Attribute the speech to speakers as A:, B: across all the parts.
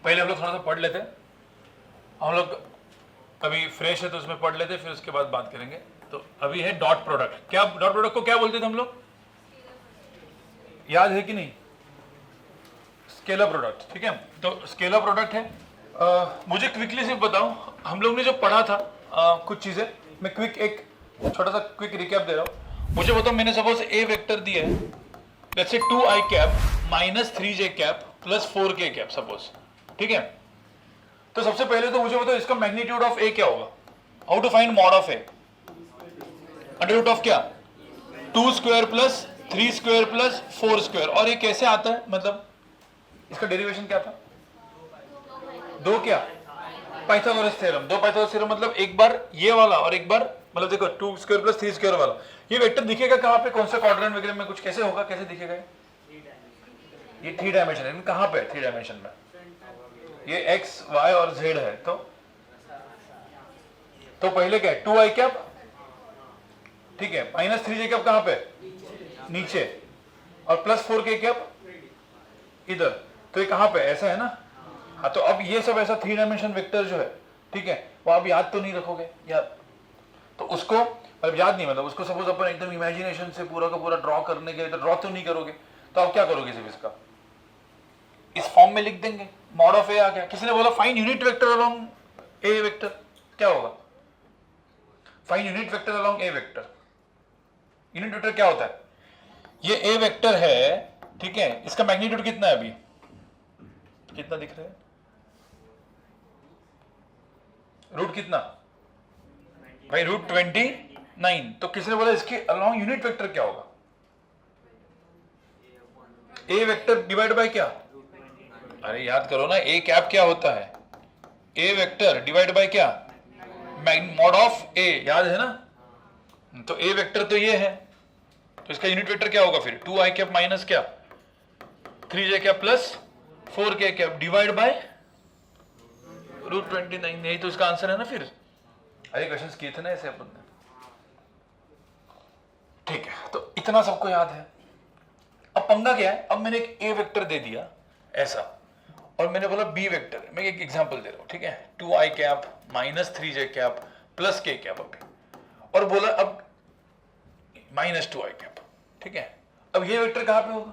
A: पहले हम लोग थोड़ा सा पढ़ लेते हैं, हम लोग अभी फ्रेश है तो उसमें पढ़ लेते, फिर उसके बाद बात करेंगे। तो अभी है डॉट प्रोडक्ट। क्या डॉट प्रोडक्ट को क्या बोलते थे हम लोग, याद है कि नहीं? स्केलर प्रोडक्ट, ठीक है। तो स्केलर प्रोडक्ट है। मुझे क्विकली सिर्फ बताओ, हम लोग ने जो पढ़ा था कुछ चीजें, मैं क्विक एक छोटा सा क्विक रिकैप दे रहा हूँ। मुझे बताओ, मैंने सपोज ए वेक्टर दिया है, let's say 2i cap minus 3j cap plus 4k cap suppose, ठीक है। तो सबसे पहले तो मुझे बताओ इसका मैग्नीट्यूड ऑफ ए क्या होगा। How to find mod of a? Under root of क्या, 2 square plus 3 square plus 4 square. और ये कैसे आता है, मतलब इसका डेरिवेशन क्या था? दो क्या, पाइथागोरस थ्योरम। दो पाइथागोरस थ्योरम मतलब एक बार ये वाला और एक बार, मतलब देखो 2 स्क्वायर प्लस 3 स्क्वायर वाला। ये वेक्टर दिखेगा कहाँ पे, कौन सा क्वाड्रेंट वगैरह में, कुछ कैसे होगा, कैसे दिखेगा? ये 3 डायमेंशन है, कहाँ पे 3 डायमेंशन में? ये x, y और z है। तो पहले क्या है, 2i कैप, ठीक है, माइनस 3j कैप कहाँ पे, नीचे, और प्लस 4k कैप इधर। तो ये कहाँ पे, ऐसा है ना। हाँ, तो अब ये सब ऐसा 3 डायमेंशन वेक्टर जो है, ठीक है, वो आप याद तो नहीं रखोगे याद, तो उसको मतलब याद नहीं, मतलब उसको सपोज अपन एकदम इमेजिनेशन से पूरा का पूरा ड्रॉ करने के लिए, तो ड्रॉ तो नहीं करोगे, तो आप क्या करोगे, सिर्फ इसका इस फॉर्म में लिख देंगे, मॉड ऑफ ए आ गया। किसी ने बोला फाइंड यूनिट वेक्टर अलोंग ए वेक्टर, क्या होगा? फाइंड यूनिट वेक्टर अलोंग ए वेक्टर। यूनिट वेक्टर क्या होता है? ये ए वेक्टर है, ठीक है, इसका मैग्नीट्यूड कितना है अभी, कितना दिख रहा है, रूट कितना भाई, रूट 29। तो किसी ने बोला इसके अलोंग यूनिट वेक्टर क्या होगा? ए वेक्टर डिवाइड बाय क्या, अरे याद करो ना, ए कैप क्या होता है, ए वेक्टर डिवाइड बाय क्या, मॉड ऑफ ए, याद है ना। तो ए वेक्टर तो ये है, तो इसका यूनिट वेक्टर क्या होगा फिर, 2i कैप माइनस क्या, 3j cap plus 4k cap divide by root 29। यही तो इसका आंसर है ना फिर। अरे क्वेश्चंस किए थे ना ऐसे अपन ने, ठीक है। तो इतना सबको याद है। अब पंगा क्या है, अब मैंने एक ए वेक्टर दे दिया ऐसा, और मैंने बोला बी वेक्टर, मैं एक एग्जांपल दे रहा हूं, ठीक है, 2i cap minus 3j cap plus k cap अभी, और बोला अब माइनस 2i कैप, ठीक है। अब ये वेक्टर कहां पे होगा,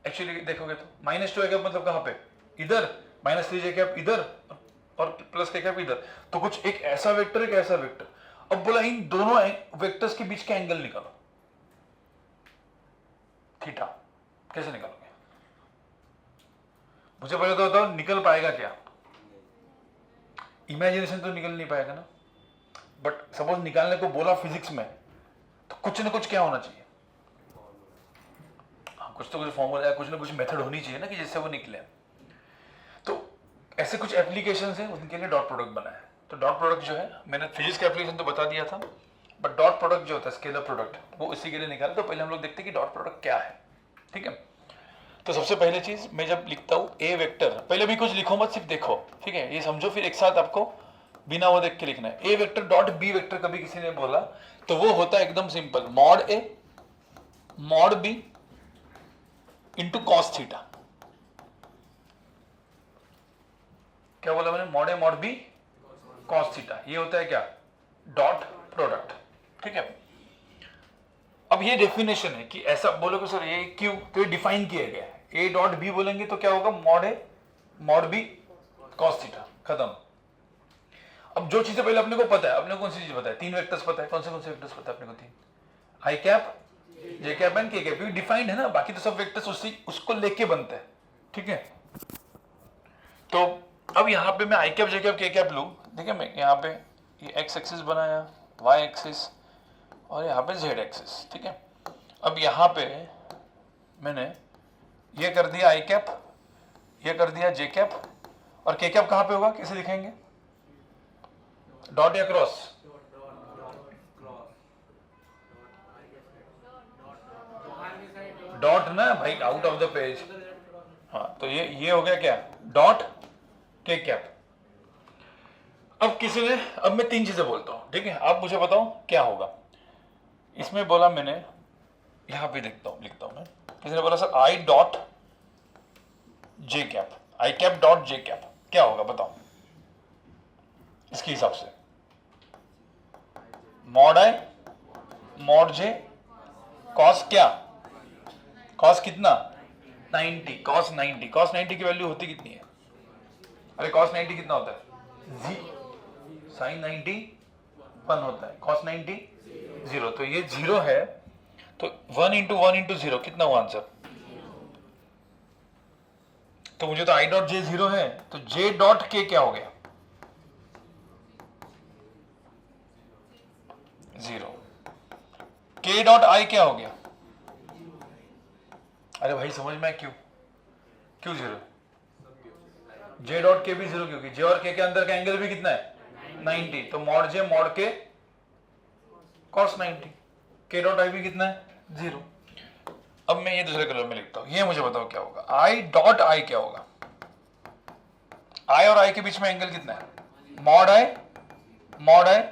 A: एक्चुअली देखोगे तो माइनस 2i कैप मतलब कहां पे, इधर, माइनस 3j कैप इधर और प्लस k कैप इधर। तो कुछ एक ऐसा वेक्टर, एक ऐसा वेक्टर। अब बोला इन दोनों वेक्टर्स के बीच का एंगल निकालो, थीटा। कैसे निकालोगे, मुझे पहले तो बताओ, निकल पाएगा क्या? इमेजिनेशन तो निकल नहीं पाएगा ना, बट सपोज निकालने को बोला फिजिक्स में, तो कुछ ना कुछ क्या होना चाहिए, कुछ तो कुछ फॉर्मूला या कुछ ना कुछ मेथड होनी चाहिए ना, कि जिससे वो निकले। तो ऐसे कुछ एप्लीकेशंस हैं, उनके लिए डॉट प्रोडक्ट बना है। तो डॉट प्रोडक्ट जो है, मैंने फिजिक्स का एप्लीकेशन तो बता दिया था, बट डॉट प्रोडक्ट जो होता है, स्केलर प्रोडक्ट, वो इसी के लिए निकाला। तो पहले हम लोग देखते हैं कि डॉट प्रोडक्ट क्या है, ठीक है। तो सबसे पहले चीज, मैं जब लिखता हूं ए वेक्टर, पहले भी कुछ लिखो मत, सिर्फ देखो, ठीक है, ये समझो, फिर एक साथ आपको बिना वो देख के लिखना है। ए वेक्टर डॉट बी वेक्टर कभी किसी ने बोला, तो वो होता है एकदम सिंपल, मॉड ए mod B into cos theta. क्या बोला मैंने, मॉड ए मॉड बी कॉस थीटा, ये होता है क्या, डॉट प्रोडक्ट, ठीक है। अब ये डेफिनेशन है कि ऐसा बोलोगे सर ये क्यों, तो ये डिफाइन किया गया है। ए डॉट बी बोलेंगे तो क्या होगा, मॉड ए मॉड बी कॉस थीटा, खत्म। अब जो चीजें पहले अपने को पता है, अपने को कौन सी चीज पता है, 3 वेक्टर्स पता है, कौन से वेक्टर्स पता है अपने को, 3, आई कैप, जे कैप एंड के कैप, ये डिफाइंड है ना, बाकी तो सब वेक्टर्स उसको लेके बनते हैं, ठीक है। तो अब यहाँ पे मैं आई कैप जे कैप के कैप लूं, ठीक है, मैं यहाँ पे ये एक्स एक्सिस बनाया, वाई एक्सिस और यहाँ पे जेड एक्सिस, ठीक है। अब यहाँ पे मैंने ये कर दिया आई कैप, ये कर दिया जे कैप, और के कैप कहाँ पे होगा, कैसे दिखाएंगे, डॉट या क्रॉस, डॉट ना भाई, आउट ऑफ द पेज। हाँ, तो ये हो गया क्या, डॉट के कैप। अब किसी ने, अब मैं 3 चीजें बोलता हूं, ठीक है, आप मुझे बताओ क्या होगा। इसमें बोला मैंने, यहां पे लिखता हूं मैं, किसी ने बोला sir I dot J cap, I cap dot J cap, क्या होगा बताओ इसके हिसाब से? मॉड आई मॉड जे कॉस क्या, कॉस कितना 90, कॉस 90, कॉस 90 की वैल्यू होती कितनी है? अरे कॉस 90 कितना होता है? साइन 90 1 होता है, कॉस 90 0, तो ये 0 है, तो 1 इंटू 1 इंटू 0 कितना हुआ आंसर? तो मुझे तो आई डॉट जे 0 है, तो जे डॉट के क्या हो गया? 0। के डॉट आई क्या हो गया? अरे भाई समझ में क्यों 0? जे डॉट के भी 0 क्योंकि जे और के अंदर का एंगल भी कितना है 90, तो मॉड जे मॉड के कॉस 90, के डॉट आई भी कितना है 0। अब मैं ये दूसरे कलर में लिखता हूं, ये मुझे बताओ क्या होगा? आई डॉट आई क्या होगा? आई और आई के बीच में एंगल कितना है? मॉड आई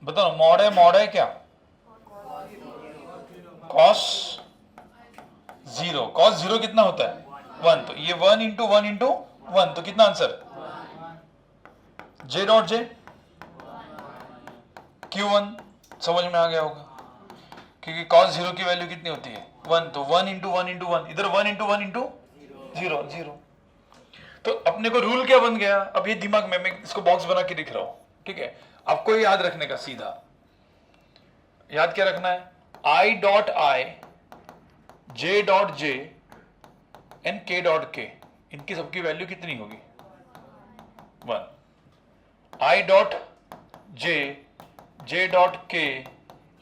A: बताओ, मॉड आई क्या? कॉस 0, कॉस 0 कितना होता है 1, तो ये 1 इंटू 1 इंटू 1, तो कितना answer? J dot J Q1, समझ में आ गया होगा क्योंकि cos 0 की वैल्यू कितनी होती है 1, तो 1 इंटू 1 इंटू 1, इधर 1 इंटू 1 इंटू 0। तो अपने को रूल क्या बन गया? अब ये दिमाग में, मैं इसको बॉक्स बना के लिख रहा हूं, ठीक है? आपको ये याद रखने का, सीधा याद क्या रखना है? I dot I, J dot J and के डॉट के, इनकी सबकी वैल्यू कितनी होगी 1। I dot J, J dot के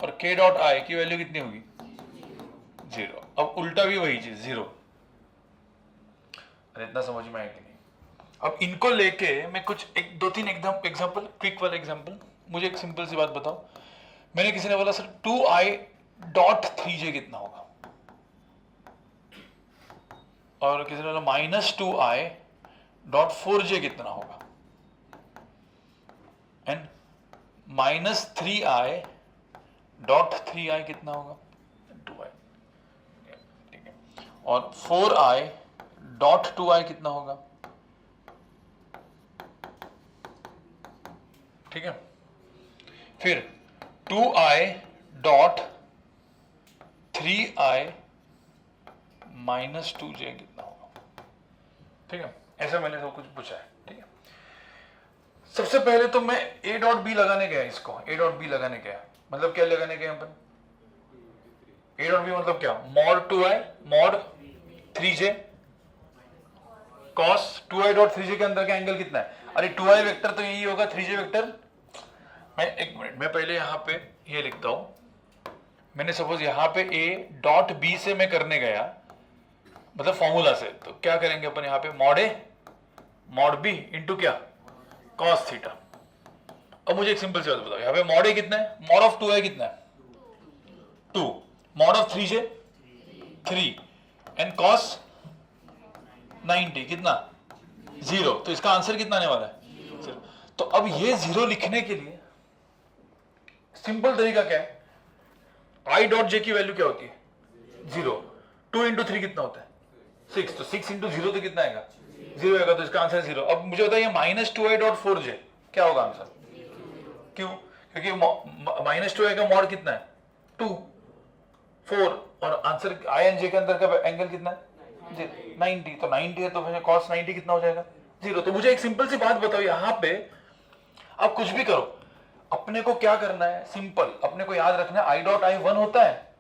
A: और के डॉट आई की वैल्यू कितनी होगी 0। अब उल्टा भी वही चीज 0। अरे इतना समझ में आया कि नहीं? अब इनको लेके मैं कुछ एक 2-3 एग्जांपल, क्विक वाला एग्जांपल। मुझे एक सिंपल सी बात बताओ, मैंने किसी ने बोला सर 2i डॉट 3j कितना होगा, और किसी ने बोला -2i डॉट 4j कितना होगा, एंड -3i डॉट 3i कितना होगा 2i, ठीक है, और 4i डॉट 2i कितना होगा, ठीक है, फिर 2i डॉट 3i -2j कितना होगा, ठीक है? ऐसा मैंने सब कुछ पूछा है, ठीक है? सबसे पहले तो मैं a डॉट बी लगाने गया, इसको a डॉट बी लगाने गया, मतलब क्या लगाने गया अपन? a डॉट बी मतलब क्या? Mod 2i mod 3j cos 2i dot 3j के अंदर का एंगल कितना है? अरे 2i वेक्टर तो यही होगा, 3j वेक्टर। मैं एक मिनट, मैं पहले यहां पे ये लिखता हूं। मैंने सपोज यहां पे a डॉट b से मैं करने गया, मतलब फॉर्मूला से, तो क्या करेंगे अपन यहां पे? Mod a mod b into क्या cos थीटा। अब मुझे एक सिंपल सी बात बताओ, यहां पे मॉड a कितना है? मॉड ऑफ 2i कितना है 2, mod of 3j 3, and cos 90 कितना 0, तो इसका आंसर कितना आने वाला है 0। तो अब ये 0 लिखने के लिए सिंपल तरीका क्या है? आई डॉट जे की वैल्यू क्या होती है 0, 2 इंटू 3 कितना होता है 6, तो 6 इंटू 0 तो कितना आएगा 0 आएगा, तो इसका आंसर 0। अब मुझे बताइए -2i डॉट 4j क्या होगा आंसर? क्यों? क्योंकि -2i का मॉड कितना है 2 4, और आंसर आई एंड जे के अंदर का एंगल कितना है 90, तो 90 है, तो फिर cos 90 कितना हो जाएगा 0। तो मुझे एक सिंपल सी बात बताओ, यहां पे आप कुछ भी करो, अपने को क्या करना है? सिंपल, अपने को याद रखना है आई डॉट आई 1 होता है,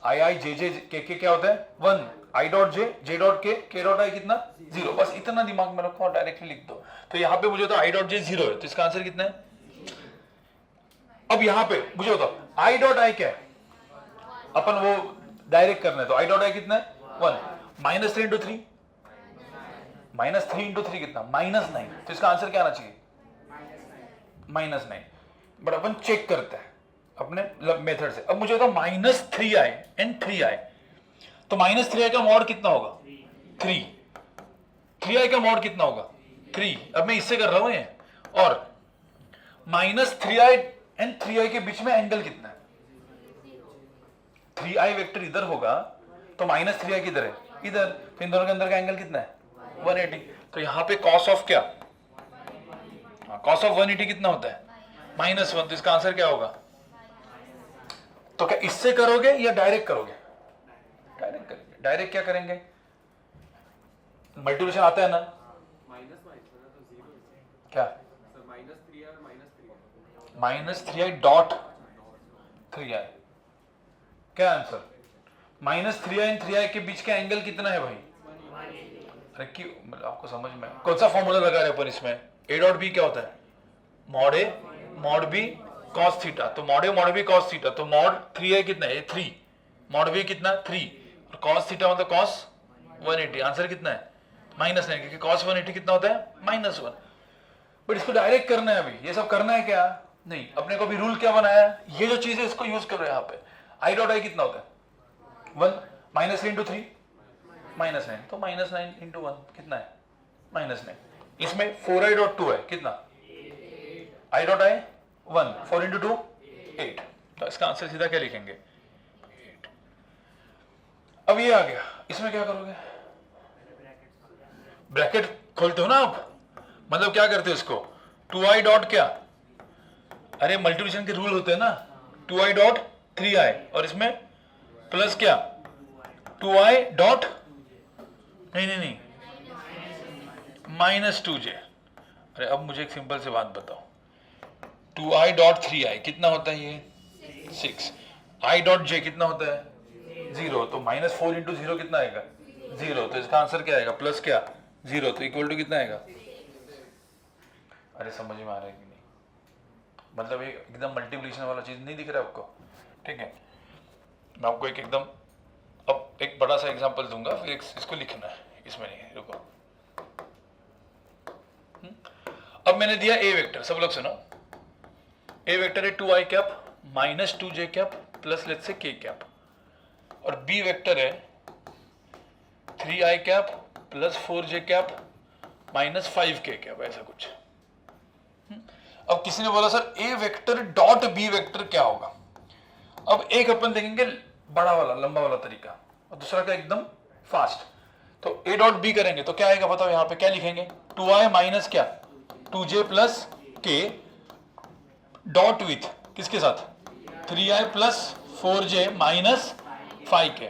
A: आई जे जे के क्या होता है 1, आई डॉट जे डॉट के डॉट आई कितना 0। बस इतना दिमाग में रखो और डायरेक्टली लिख दो। तो यहां पे मुझे तो आई डॉट जे 0 है, तो इसका आंसर कितना है? अब यहां पे मुझे बताओ आई डॉट आई क्या है, अपन वो डायरेक्ट करना है, तो आई डॉट आई कितना है 1, -3 इंटू 3, -3 इंटू 3 कितना -9, तो इसका आंसर क्या आना चाहिए -9। बट अपन चेक करते हैं अपने मेथड से। अब मुझे बताओ -3i एंड 3i, तो -3i का मॉड कितना होगा 3, 3i का मॉड कितना होगा 3। अब मैं इससे कर रहा हूं ये, और -3i एंड 3i के बीच में एंगल कितना है 3i वेक्टर इधर होगा तो माइनस 3i किधर है, इधर, तो इन दोनों के अंदर का एंगल कितना है 180। तो यहाँ पे कॉस ऑफ क्या, कॉस ऑफ 180 कितना होता है -1, तो इसका आंसर क्या होगा। तो क्या इससे करोगे या डायरेक्ट करोगे, डायरेक्ट करेंगे। डायरेक्ट क्या करेंगे, मल्टीप्लिकेशन आता है ना, क्या -3i डॉट 3i, क्या आंसर, -3i एंड 3i के बीच का एंगल कितना है भाई, अरे क्यों, मतलब आपको समझ में कौन सा फॉर्मूला लगा रहे अपन इसमें, a डॉट बी क्या होता है, mod a mod b cos theta, तो mod a mod b cos theta, तो मॉड 3i कितना है 3, मॉड b कितना 3, और cos थीटा मतलब cos 180, आंसर कितना है -9, क्योंकि cos 180 कितना होता है -1। बट इसको डायरेक्ट करना है, अभी ये सब करना है क्या नहीं, अपने को भी रूल क्या बनाया है, ये जो चीज है इसको यूज करो यहाँ पे। i डॉट i कितना होता है 1, -3 into 3 -9, तो -9 into 1 कितना है -9। इसमें 4i डॉट 2 है कितना, i डॉट i 1, 4 into 2 8, तो इसका आंसर सीधा क्या लिखेंगे 8। अब ये आ गया, इसमें क्या करोगे, ब्रैकेट खोलते हो ना आप, मतलब क्या करते हो इसको 2i डॉट क्या, अरे मल्टीप्लिकेशन के रूल होते हैं ना, 2i डॉट 3i और इसमें प्लस क्या 2i डॉट नहीं -2j। अरे अब मुझे एक सिंपल सी बात बताओ, 2i डॉट 3i कितना होता है ये 6, i डॉट j कितना होता है 0, तो -4 इंटू 0 कितना आएगा 0, तो इसका आंसर क्या आएगा प्लस क्या 0, तो इक्वल टू कितना आएगा। अरे समझ में आ रहा है कि नहीं, मतलब ये एकदम मल्टीप्लिकेशन वाला चीज नहीं दिख रहा है आपको, ठीक है। मैं आपको एक एकदम अब एक बड़ा सा एग्जांपल दूंगा, फिर इसको लिखना है, इसमें नहीं रुको। अब मैंने दिया ए वेक्टर, सब लोग सुनो, ए वेक्टर है 2i cap -2j cap plus let's say k cap, और बी वेक्टर है 3i cap plus 4j cap -5k cap, ऐसा कुछ। अब किसी ने बोला सर ए वेक्टर डॉट बी वेक्टर क्या होगा। अब एक अपन देखेंगे बड़ा वाला लंबा वाला तरीका, और दूसरा का एकदम फास्ट। तो ए डॉट बी करेंगे तो क्या आएगा बताओ, यहाँ पे क्या लिखेंगे 2i माइनस क्या 2j plus k dot with किसके साथ 3i plus 4j minus 5k।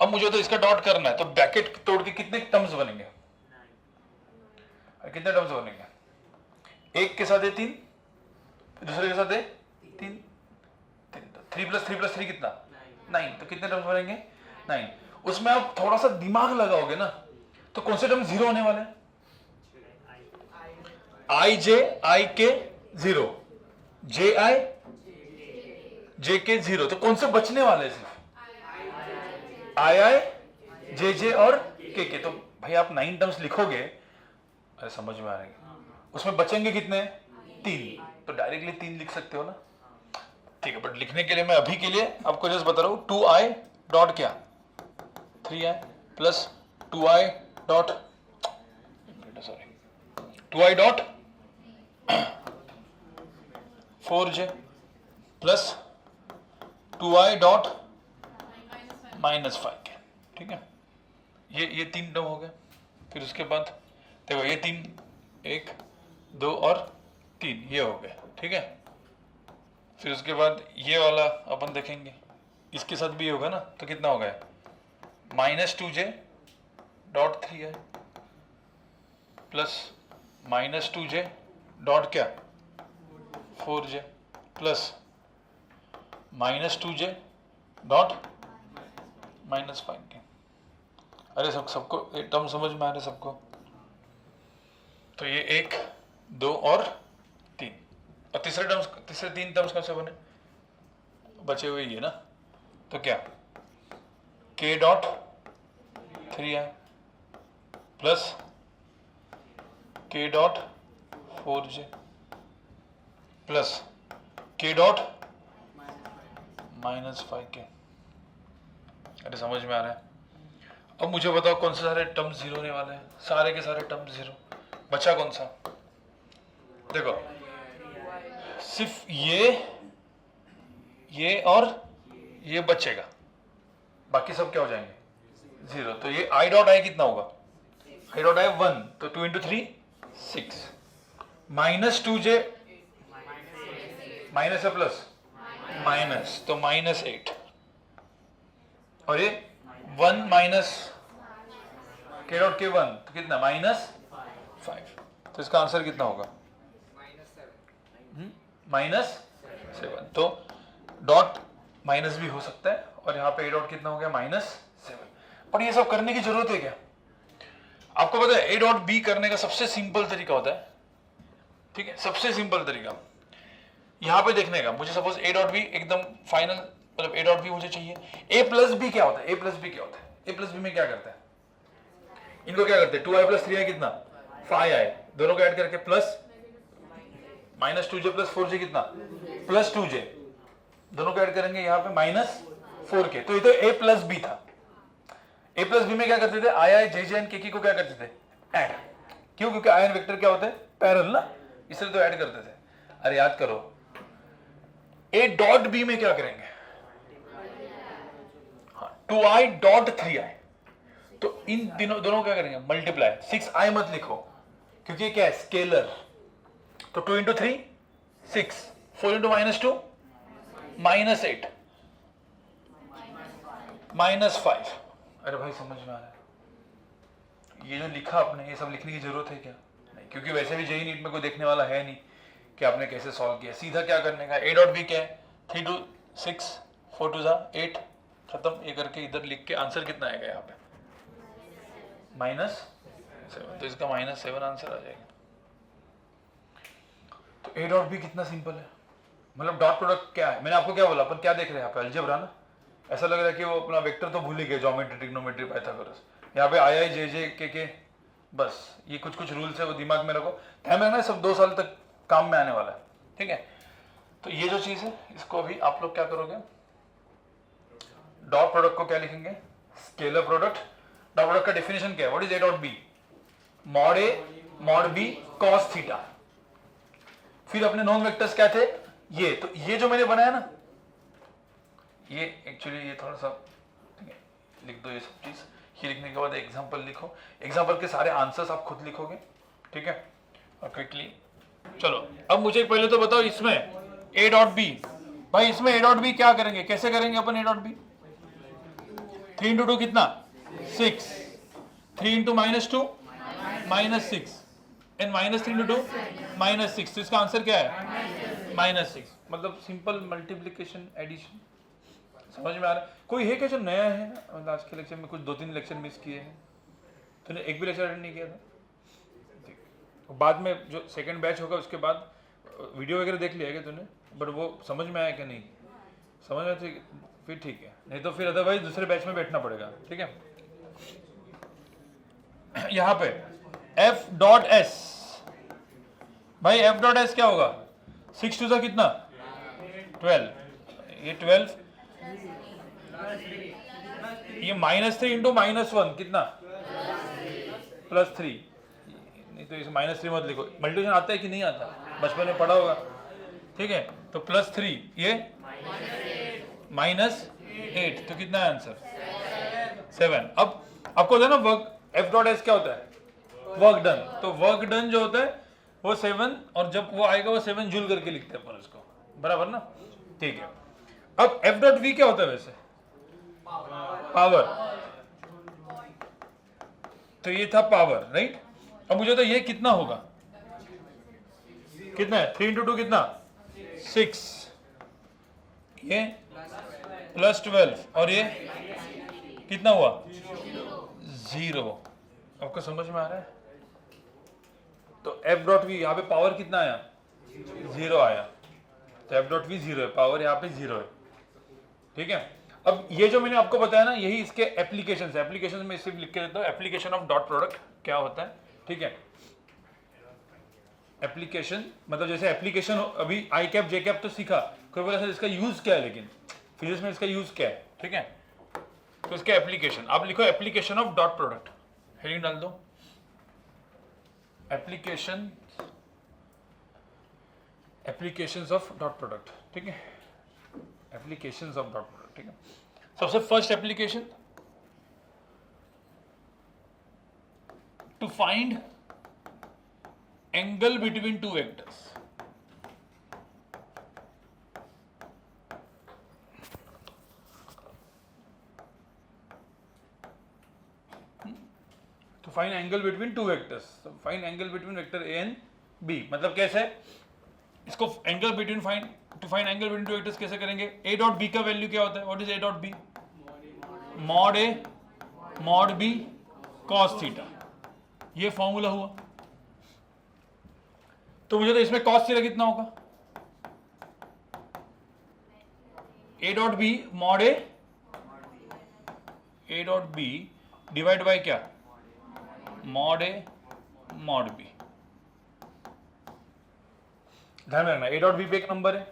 A: अब मुझे तो इसका डॉट करना है, तो ब्रैकेट तोड़ के कितने टर्म्स बनेंगे, कितने टर्म्स बनेंगे, एक के साथ है 3, दूसरे के साथ है 3, 3 प्लस 3 प्लस 3 कितना 9, तो कितने टर्म्स बनेंगे 9। उसमें आप थोड़ा सा दिमाग लगाओगे ना तो कौन से टर्म 0 होने वाले हैं, i j i k 0, j i j k 0, तो कौन से बचने वाले हैं सिर्फ i i j j और k k। तो भाई आप 9 टर्म्स लिखोगे, अरे समझ में आ रहा है, उसमें बचेंगे कितने 3, तो डायरेक्टली 3 लिख सकते हो ना, ठीक है। बट लिखने के लिए मैं अभी के लिए आपको जस्ट बता रहा हूं 2i डॉट क्या 3i plus 2i dot 2i dot 4j plus 2i dot -5k, ठीक है। ये 3 टर्म हो गए। फिर उसके बाद देखो ये 3 1 2 और 3 ये हो गए, ठीक है। फिर उसके बाद ये वाला अपन देखेंगे, इसके साथ भी होगा ना, तो कितना हो गया -2j dot 3i plus -2j dot क्या 4j plus -2j dot -5k। अरे सबको टर्म समझ में आ रहे सबको। तो ये 1 2 और 3, और तीसरे 3 टर्म्स कौन से बने, बचे हुए ये ना, तो क्या k dot 3i plus k dot 4j plus k dot -5k। अरे समझ में आ रहा है। अब मुझे बताओ कौन से सारे टर्म्स 0 होने वाले हैं, सारे के सारे टर्म्स 0, बचा कौन सा, देखो सिर्फ ये और ये बचेगा, बाकी सब क्या हो जाएंगे 0। तो ये आई डॉट आई कितना होगा, आई डॉट आई 1, तो 2 इंटू 3 6, माइनस 2j माइनस है प्लस माइनस, तो माइनस 8, और ये 1 माइनस k डॉट k 1 तो कितना माइनस 5, तो इसका आंसर कितना होगा माइनस 7। तो डॉट माइनस भी हो सकता है, और यहाँ पे ए डॉट कितना हो गया -7। पर ये सब करने की जरूरत है क्या? आपको पता है ए डॉट बी करने का सबसे सिंपल तरीका होता है, ठीक है, सबसे सिंपल तरीका यहाँ पे देखने का। मुझे सपोज ए डॉट बी एकदम फाइनल, मतलब ए डॉट बी मुझे चाहिए। ए प्लस बी क्या होता है, ए प्लस बी क्या होता है, ए प्लस बी में क्या करता है, इनको क्या करते हैं 2i प्लस 3i कितना 5i, दोनों को ऐड करके plus minus 2j plus 4j कितना प्लस 2j, दोनों को ऐड करेंगे यहाँ पे माइनस 4k। तो ये तो a प्लस बी था। a प्लस बी में क्या करते थे, आई आई जे जे एन के को क्या करते थे ऐड, क्यों? क्योंकि आयन वेक्टर क्या होते हैं पैरेलल ना, इसलिए तो ऐड करते थे। अरे याद करो a डॉट बी में क्या करेंगे, हाँ 2i डॉट 3i, तो इन दोनों क्या करेंगे मल्टीप्लाई। 6i मत लिखो क्योंकि क्या है स्केलर, तो 2 इंटू 3 6, 4 इंटू -2 -8 -5। अरे भाई समझ में आ रहा है ये जो लिखा आपने, ये सब लिखने की जरूरत है क्या? नहीं, क्योंकि वैसे भी जेई नीट में कोई देखने वाला है नहीं कि आपने कैसे सॉल्व किया। सीधा क्या करने का, ए डॉट बी क्या है 3 2 6 4 2 8 खत्म, ये करके इधर लिख के आंसर कितना आएगा यहाँ पे -7, तो इसका -7 आंसर आ जाएगा। तो ए डॉट बी कितना सिंपल है, मतलब डॉट प्रोडक्ट क्या है। मैंने आपको क्या बोला, अपन क्या देख रहे हैं यहाँ पे अलजेब्रा ना, ऐसा लग रहा है कि वो अपना वेक्टर तो भूल ही गए, ज्योमेट्री ट्रिग्नोमेट्री पाइथागोरस। यहाँ पे आई आई जे जे के बस ये कुछ कुछ रूल्स है वो दिमाग में रखो, ध्यान रखना सब 2 साल तक काम में आने वाला है, ठीक है। तो ये जो चीज है इसको अभी आप लोग क्या करोगे, डॉट प्रोडक्ट को क्या लिखेंगे स्केलर प्रोडक्ट। डॉट प्रोडक्ट का डेफिनेशन क्या है, what is a dot B, mod A mod B cos theta. फिर अपने नॉन वेक्टर्स क्या थे ये, तो ये जो मैंने बनाया ना, ये एक्चुअली ये थोड़ा सा लिख दो ये सब चीज। ये लिखने के बाद एग्जांपल लिखो, एग्जांपल के सारे आंसर्स आप खुद लिखोगे, ठीक है। और क्विकली चलो अब मुझे पहले तो बताओ इसमें ए डॉट बी, भाई इसमें ए डॉट बी क्या करेंगे, कैसे करेंगे अपन ए डॉट बी। 3 इंटू 2 कितना 6, 3 इंटू -2 -6 एंड -3 इंटू 2 -6, तो इसका आंसर क्या है -6। मतलब सिंपल मल्टीप्लीकेशन एडिशन, समझ में आ रहा है। कोई है क्या जो नया है ना, मतलब आज के लेक्चर में कुछ 2-3 लेक्चर मिस किए हैं, तूने एक भी लेक्चर अटेंड नहीं किया था, बाद में जो सेकंड बैच होगा उसके बाद वीडियो वगैरह देख लिया क्या तूने, बट वो समझ में आया क्या नहीं, समझ में तो फिर ठीक है, नहीं तो फिर अदरवाइज दूसरे बैच में बैठना पड़ेगा, ठीक है। यहाँ पे एफ डॉट एस, भाई एफ डॉट एस क्या होगा 6 टू सा कितना 12, ये 12, ये -3 इंटू -1 कितना +3, नहीं तो इस -3 मत लिखो, मल्टीप्लिकेशन आता है कि नहीं आता, बचपन में पढ़ा होगा, ठीक है। तो +3 ये -8, तो कितना है आंसर 7। अब आपको होता है ना वर्क, एफ डॉट एस क्या होता है वर्क डन, तो वर्क डन जो होता है वो 7, और जब वो आएगा वो 7 जूल करके लिखते हैं अपन उसको, बराबर ना, ठीक है। अब एफ डॉट वी क्या होता है वैसे पावर, तो ये था पावर, राइट। अब मुझे तो ये कितना होगा, कितना है 3 इंटू 2 कितना 6, ये +12, और ये कितना हुआ 0। आपको समझ में आ रहा है। तो एफ डॉट वी यहाँ पे पावर कितना आया 0 आया, तो एफ डॉट वी 0 है, पावर यहाँ पे 0 है, ठीक है। अब ये जो मैंने आपको बताया ना यही इसके एप्लीकेशन है, एप्लीकेशन में सिर्फ लिख के देता हूँ एप्लीकेशन ऑफ डॉट प्रोडक्ट क्या होता है, ठीक है। एप्लीकेशन मतलब जैसे एप्लीकेशन अभी आई कैप जे कैप तो सीखा, कोई बोला सर इसका यूज क्या है, लेकिन फिजिक्स में इसका यूज क्या है, ठीक है। तो इसका एप्लीकेशन आप लिखो application of dot product, heading डाल दो application, applications of dot product, ठीक है, एप्लीकेशंस ऑफ डॉट प्रोडक्ट, ठीक है। सबसे first application, to find angle between two vectors. to find angle between two vectors, so find angle between vector a and b, मतलब कैसे इसको angle between to find angle between two vectors कैसे करेंगे? a dot b का value क्या होता है? What is a dot b? Mod a mod b cos theta, ये फॉर्मूला हुआ। तो मुझे तो इसमें cos थीटा कितना होगा? a dot b mod a dot b divide by क्या? मॉड ए मॉड बी। ध्यान रखना ए डॉट बी पे एक नंबर है,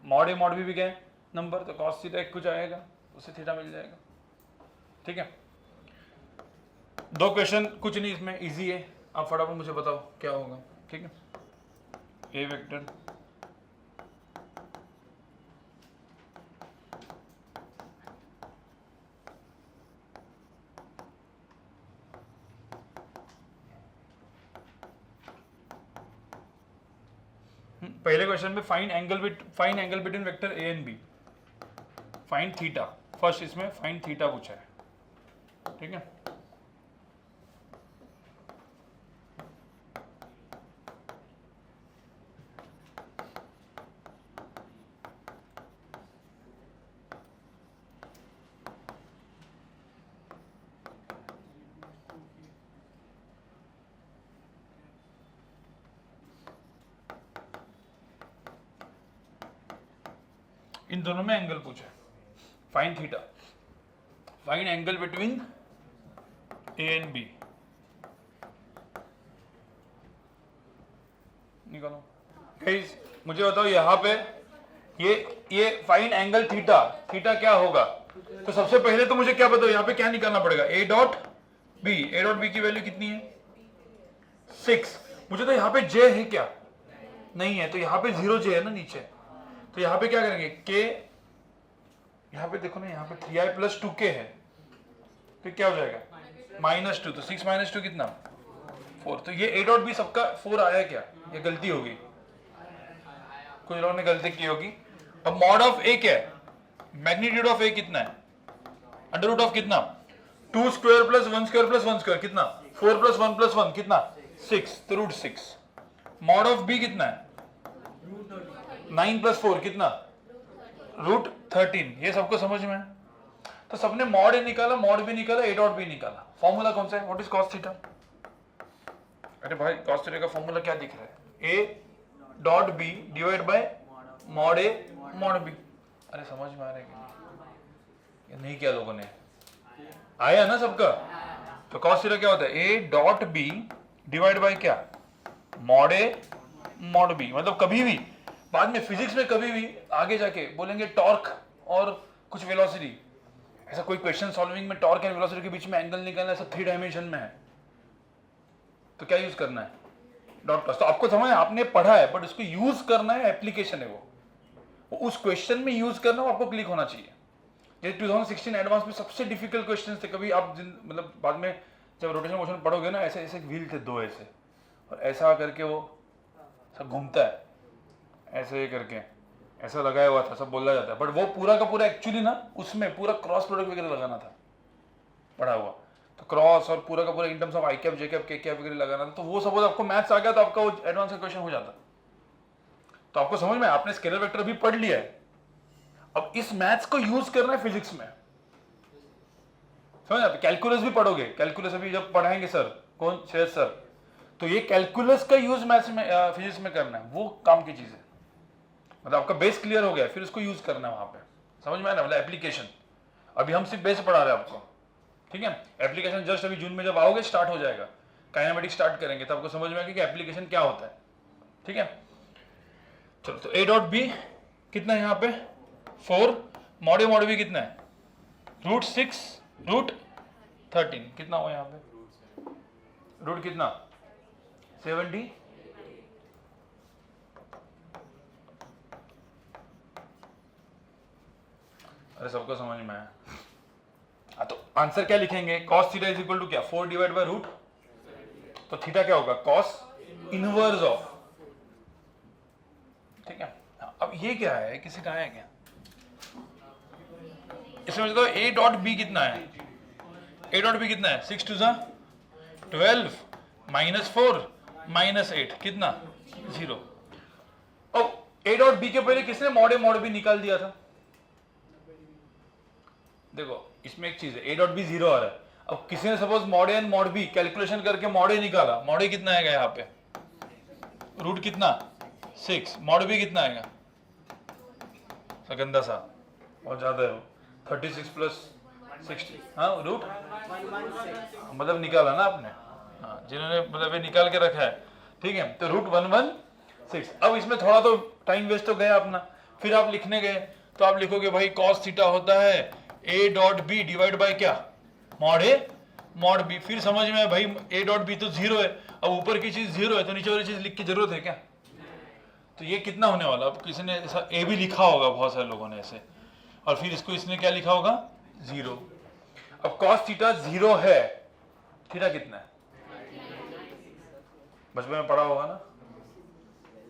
A: मॉड ए मॉड बी भी क्या है? नंबर, तो कॉस थीटा एक कुछ आएगा, उससे थीटा मिल जाएगा। ठीक है, दो क्वेश्चन, कुछ नहीं इसमें, इजी है, आप फटाफट मुझे बताओ क्या होगा। ठीक है, ए वेक्टर पहले क्वेश्चन में find angle between vector a and b, find theta, first इसमें फाइंड थीटा पूछा है। ठीक है, इन दोनों में एंगल पूछा है, find theta, find angle between a and b, निकालो। गाइस मुझे बताओ यहाँ पे ये फाइंड एंगल थीटा, थीटा क्या होगा? तो सबसे पहले तो मुझे क्या बताओ, यहाँ पे क्या निकालना पड़ेगा? A dot b, a dot b की वैल्यू कितनी है? 6। मुझे तो यहाँ पे जे है क्या? नहीं है, तो यहाँ पे 0 जे है ना नीचे, तो यहाँ पे क्या करेंगे? के, यहाँ पे देखो ना, यहाँ पे 3i प्लस 2k है, तो क्या हो जाएगा? -2, तो 6 - 2 कितना? 4। तो ये a डॉट बी सबका 4 आया क्या? ये गलती होगी, कुछ लोगों ने गलती की होगी। अब मॉड ऑफ a क्या है? मैग्नीट्यूड ऑफ a कितना है? अंडर रूट ऑफ कितना? 2 square plus 1 square plus 1 square कितना? 4 प्लस 1 प्लस 1 कितना? 6, तो रूट 6। मॉड ऑफ b कितना है? 9 प्लस 4 कितना? रूट 13। ये सबको समझ में है? तो सबने मॉड ए निकाला, मॉड बी निकाला, ए डॉट बी निकाला। फॉर्मूला कौन सा है? What is cos theta? अरे भाई कॉस थीटा का फॉर्मूला क्या दिख रहा है? A dot b divide by mod A mod b. अरे समझ में आ रहा है क्या? नहीं किया लोगों ने? आया ना सबका? तो कॉस थीटा क्या होता है? A dot b divide by क्या? मॉड ए मॉड बी। मतलब कभी भी बाद में फिजिक्स में कभी भी आगे जाके बोलेंगे टॉर्क और कुछ वेलोसिटी, ऐसा कोई क्वेश्चन सॉल्विंग में टॉर्क एंड वेलोसिटी के बीच में एंगल निकालना, ऐसा 3 डायमेंशन में है, तो क्या यूज करना है? Dot plus. तो आपको समझ है, आपने पढ़ा है, बट उसको यूज करना है, एप्लीकेशन है वो उस क्वेश्चन में यूज करना, वो आपको क्लिक होना चाहिए। ये 2016 एडवांस में सबसे डिफिकल्ट क्वेश्चन थे। कभी आप मतलब बाद में जब रोटेशन मोशन पढ़ोगे ना, ऐसे ऐसे व्हील थे 2 ऐसे, और ऐसा करके वो सब घूमता है, ऐसे करके ऐसा लगाया हुआ था, सब बोला जाता है, बट वो पूरा का पूरा एक्चुअली ना उसमें पूरा क्रॉस प्रोडक्ट वगैरह लगाना था पढ़ा हुआ, तो क्रॉस और पूरा का पूरा in terms of I cap J cap के कैप वगैरह लगाना था। तो वो सपोज आपको मैथ्स आ गया तो आपका वो एडवांस का क्वेश्चन हो जाता। तो आपको समझ में, आपने स्केलर वेक्टर भी पढ़ लिया है, अब इस मैथ्स को यूज करना है फिजिक्स में। समझ, आप कैलकुलस भी पढ़ोगे, कैलकुलस अभी जब पढ़ाएंगे सर, कौन? शेर सर। तो ये कैलकुलस का यूज मैथ्स में फिजिक्स में करना है, वो काम की चीज है। मतलब आपका बेस क्लियर हो गया, फिर उसको यूज करना है वहां पे। समझ में आया ना? मतलब एप्लीकेशन। अभी हम सिर्फ बेस पढ़ा रहे हैं आपको, ठीक है? एप्लीकेशन जस्ट अभी जून में जब आओगे स्टार्ट हो जाएगा, काइनेमेटिक्स स्टार्ट करेंगे, तब आपको समझ में आएगा कि एप्लीकेशन क्या होता है। ठीक है, चलो। तो ए डॉट बी कितना है यहाँ पे? 4। मॉड ए मॉड बी कितना है? रूट 6 रूट 13 कितना हुआ यहाँ पे? रूट कितना? 70। अरे सबको समझ में आया? हाँ, तो आंसर क्या लिखेंगे, cos theta is equal to क्या, 4 डिवाइड बाय रूट, तो थीटा क्या होगा, cos इनवर्स ऑफ, ठीक है। हाँ, अब ये क्या है, किसी का है क्या इसमें, तो a डॉट बी कितना है, a डॉट बी कितना है, 6 टू 12 -4 -8 कितना 0। अब a डॉट बी के पहले किसने मॉड बी निकाल दिया था, देखो इसमें एक चीज है, a डॉट बी 0 आ रहा है। अब किसी ने suppose mod a and mod b calculation करके मॉड ए निकाला, मॉड ए कितना आएगा यहाँ पे, रूट कितना 6, मॉड बी कितना आएगा, गंदा सा बहुत ज्यादा है वो, 36 प्लस 60, हाँ रूट, मतलब निकाला ना आपने, हाँ जिन्होंने मतलब ये निकाल के रखा है, ठीक है, तो रूट 116। अब इसमें थोड़ा तो टाइम वेस्ट तो गया अपना, फिर आप लिखने गए तो आप लिखोगे भाई cos थीटा होता है a dot b divide by क्या, मॉड ए मॉड बी, फिर समझ में भाई a डॉट बी तो 0 है, अब ऊपर की चीज 0 है तो नीचे वाली चीज लिख की जरूरत है क्या, तो ये कितना होने वाला, अब किसी ने ऐसा a भी लिखा होगा बहुत सारे लोगों ने ऐसे, और फिर इसको इसने क्या लिखा होगा 0। अब cos थीटा 0 है, थीटा कितना है, बचपन में पढ़ा होगा ना,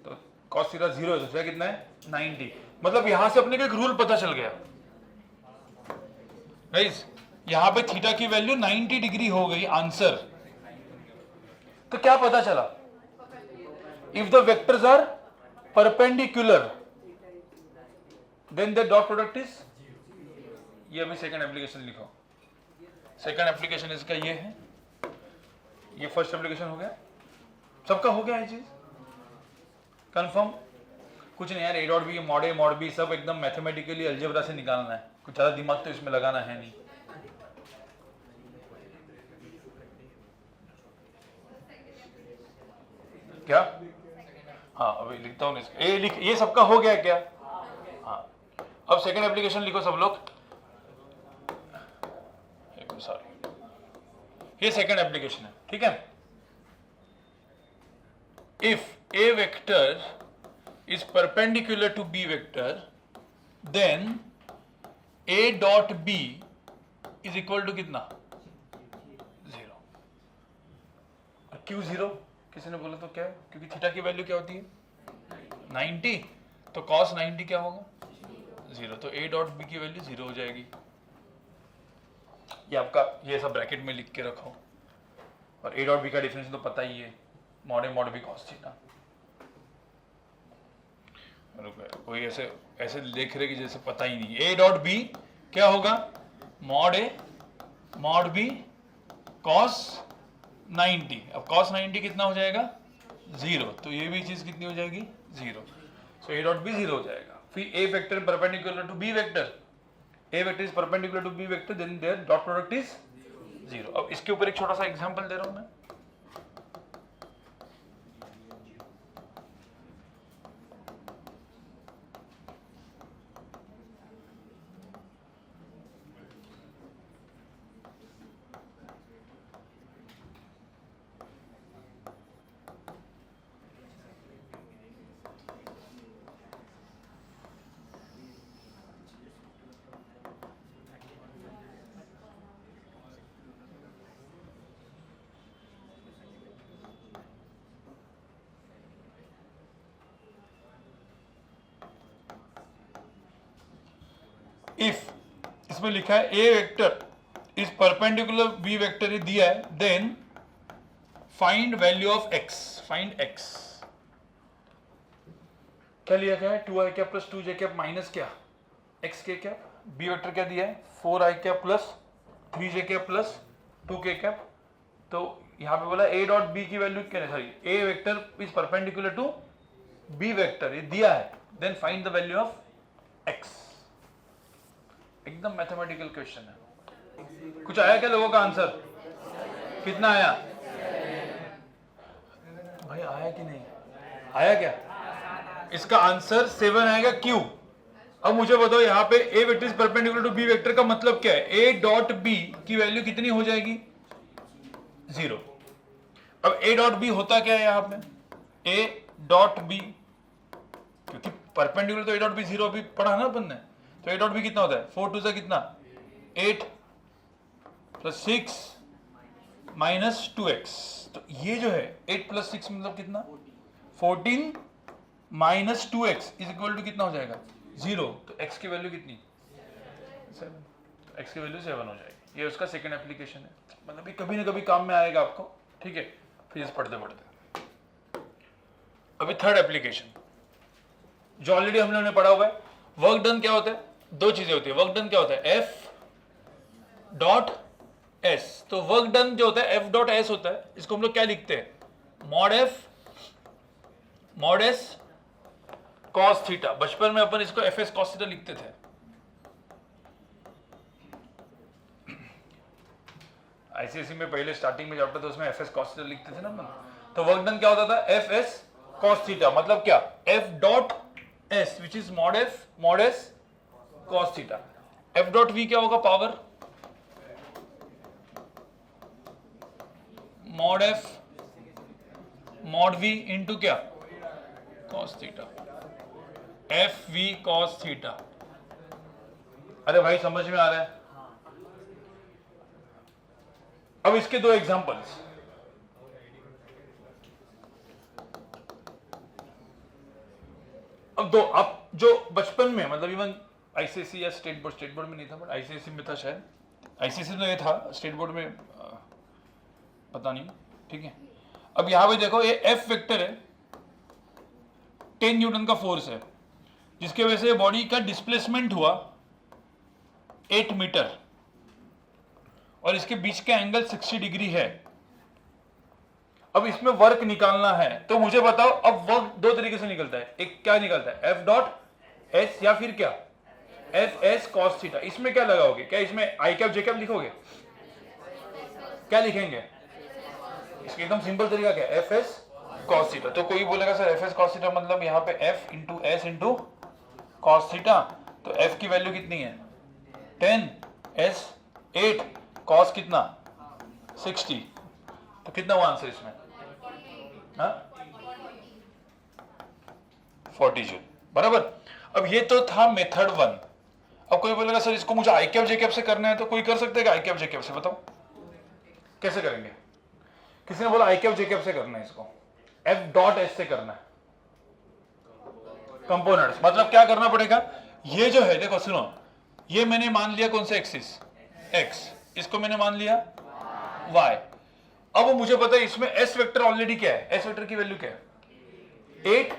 A: तो cos थीटा 0 है तो थीटा कितना है 90, मतलब यहां से अपने को एक रूल पता चल गया गाइस, यहां पे थीटा की वैल्यू 90 डिग्री हो गई आंसर। तो क्या पता चला, if the vectors are perpendicular then the dot product is, ये अभी सेकंड एप्लीकेशन लिखो, सेकंड एप्लीकेशन इसका ये है, ये फर्स्ट एप्लीकेशन हो गया, सबका हो गया ये चीज कंफर्म, कुछ नहीं यार, A dot B mod B सब एकदम मैथमेटिकली अलजेब्रा से निकालना है, कुछ ज्यादा दिमाग तो इसमें लगाना है नहीं। क्या, हाँ अभी लिखता हूँ ए लिख, ये सबका हो गया क्या, हाँ अब सेकंड एप्लीकेशन लिखो सब लोग, सॉरी ये सेकंड एप्लीकेशन है, ठीक है। If A vector is perpendicular to b vector, then a dot b is equal to कितना 0। क्यों 0, किसी ने बोला तो क्या है, क्योंकि थीटा की वैल्यू क्या होती है 90, तो cos 90 क्या होगा 0, तो a डॉट b की वैल्यू 0 हो जाएगी। ये आपका ये सब ब्रैकेट में लिख के रखो, और a डॉट b का डिफरेंस तो पता ही है, मॉड b cos थीटा। कोई ऐसे ऐसे देख रहे कि जैसे पता ही नहीं, a डॉट बी क्या होगा मॉड ए मॉड बी cos 90, अब cos 90 कितना हो जाएगा 0, तो ये भी चीज कितनी हो जाएगी 0, सो a डॉट बी 0 हो जाएगा। फिर a vector perpendicular to b vector, a vector is perpendicular to b vector, then their dot product is 0। अब इसके ऊपर एक छोटा सा एग्जांपल दे रहा हूं मैं, इफ इसमें लिखा है ए vector is perpendicular B vector दिया है, then find value of X, find X क्या लिया गया है 2i cap plus 2j cap minus क्या x K cap, B vector क्या दिया है 4i cap plus 3j cap plus 2k cap, तो यहां पे बोला a डॉट b की वैल्यू क्या है, sorry a vector is perpendicular to b vector, ये दिया है, then find the value of x। एकदम मैथमेटिकल क्वेश्चन है। कुछ आया क्या लोगों का आंसर, कितना आया भाई, आया कि नहीं आया क्या, इसका आंसर 7 आएगा, क्यों। अब मुझे बताओ यहाँ पे a vector is perpendicular to b vector का मतलब क्या है, a डॉट b की वैल्यू कितनी हो जाएगी 0। अब a डॉट b होता क्या है यहाँ पे a डॉट b, क्योंकि परपेंडिकुलर तो a डॉट b 0 भी पढ़ा ना अपन ने, तो a डॉट b कितना होता है 4 2 से कितना 8, प्लस 6 माइनस 2x। तो ये जो है 8 प्लस 6 मतलब कितना, 14 minus 2x is equal to कितना हो जाएगा, 0। तो x की वैल्यू कितनी, 7। तो x की वैल्यू 7 हो जाएगी। ये उसका सेकंड एप्लीकेशन है, मतलब ये कभी ना कभी काम में आएगा आपको, ठीक है, फिजिक्स पढ़ते पढ़ते। अभी थर्ड एप्लीकेशन जो ऑलरेडी हम लोगों ने पढ़ा हुआ है, वर्क डन क्या होता है, दो चीजें होती है। वर्क डन क्या होता है, F डॉट S। तो वर्क डन जो होता है F डॉट S होता है, इसको हम लोग क्या लिखते हैं, mod F mod S cos theta. बचपन में अपन इसको FS कॉस थीटा लिखते थे। आईसीएसई में पहले स्टार्टिंग में चैप्टर था उसमें FS कॉस थीटा लिखते थे ना अपन। तो वर्क डन क्या होता था, FS कॉस थीटा, मतलब क्या, F dot S which is mod F mod S cos theta. F dot V क्या होगा, power mod F mod V into क्या, cos theta, F V cos theta. अरे भाई समझ में आ रहा है। अब इसके दो एग्जांपल्स, अब दो, अब जो बचपन में मतलब इवन आईसीएसई या स्टेट बोर्ड में नहीं था, बट आईसीएसई में था शायद, आईसीएसई में ये था, स्टेट बोर्ड में पता नहीं, ठीक है। अब यहां पे देखो, ये एफ वेक्टर है, 10 न्यूटन का फोर्स है, जिसके वजह से बॉडी का डिस्प्लेसमेंट हुआ 8 मीटर, और इसके बीच का एंगल 60 डिग्री है। अब इसमें वर्क निकालना है, तो मुझे बताओ, अब वर्क दो तरीके से निकलता है, एक क्या निकलता है, एफ डॉट एस या फिर क्या, एफ एस कॉस थीटा। इसमें क्या लगाओगे, क्या इसमें आई कैप जे कैप लिखोगे, क्या लिखेंगे, इसका एकदम सिंपल तरीका क्या है, एफ एस कॉस थीटा। तो कोई बोलेगा sir F S cos theta मतलब यहाँ पे F into S into cos theta, तो एफ की वैल्यू कितनी है 10, एस 8, कॉस कितना 60, तो कितना हुआ आंसर इसमें, 40 जूल, बराबर। अब ये तो था मेथड 1। अब कोई बोलेगा सर इसको मुझे आई कैप जे कैप से करना है, तो कोई कर सकते हैं क्या आई कैप जे कैप से, बताओ कैसे करेंगे। किसी ने बोला आई कैप जे कैप से करना है, इसको एफ डॉट एस से करना है, कंपोनेंट्स। मतलब क्या करना पड़ेगा, ये जो है देखो सुनो, ये मैंने मान लिया कौन सा एक्सिस, एक्स, इसको मैंने मान लिया वाई। अब मुझे पता है इसमें एस वेक्टर ऑलरेडी क्या है, एस वेक्टर की वैल्यू क्या है 8,